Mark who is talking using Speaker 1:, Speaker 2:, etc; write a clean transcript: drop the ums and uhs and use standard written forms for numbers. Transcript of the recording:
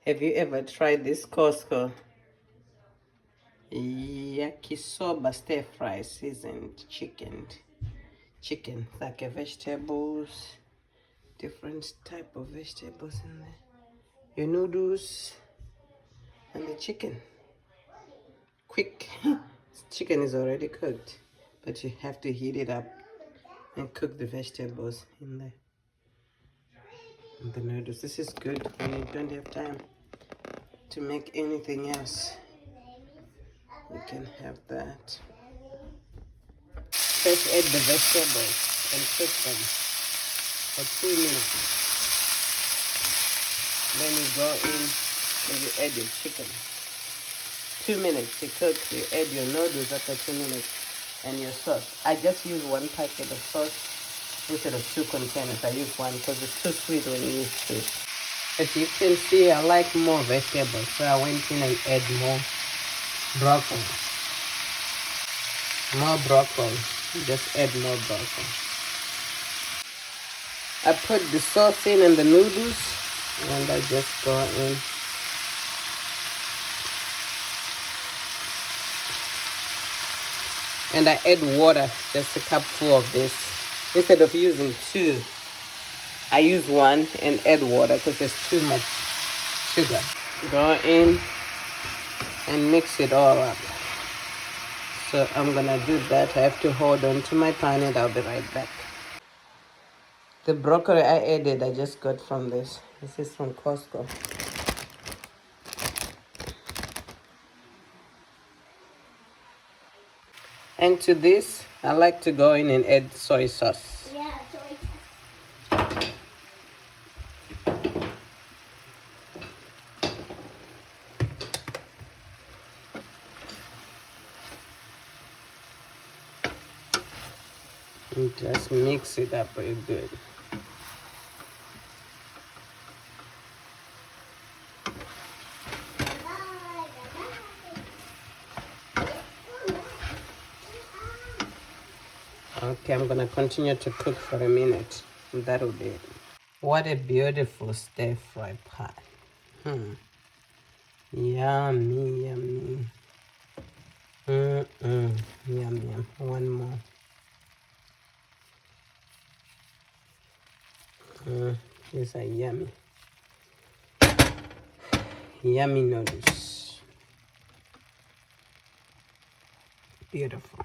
Speaker 1: Have you ever tried this Costco yakisoba stir fry seasoned chicken, like a vegetables, different type of vegetables in there, your noodles and the chicken. Quick. Chicken is already cooked, but you have to heat it up and cook the vegetables in there and the noodles. This is good when you don't have time to make anything else. You can have that. First add the vegetables and cook them for 2 minutes. Then you go in and you add your chicken. 2 minutes to cook. You add your noodles after 2 minutes and your sauce. I just use 1 packet of sauce instead of 2 containers. I use 1 because it's too sweet when you use 2. As you can see, I like more vegetables, so I went in and add more broccoli. More broccoli. Just add more broccoli. I put the sauce in and the noodles, and I just go in. And I add water, just a cupful of this. Instead of using 2, I use 1 and add water because there's too much sugar. Go in and mix it all up. So I'm gonna do that. I have to hold on to my pan and I'll be right back. The broccoli I added, I just got from this. This is from Costco. And to this, I like to go in and add soy sauce.
Speaker 2: Yeah, soy sauce.
Speaker 1: And just mix it up real good. Okay, I'm gonna continue to cook for a minute. And that'll be it. What a beautiful stir fry pie. Yummy, yummy. Yum, yum. One more. These are yummy. Yummy noodles. Beautiful.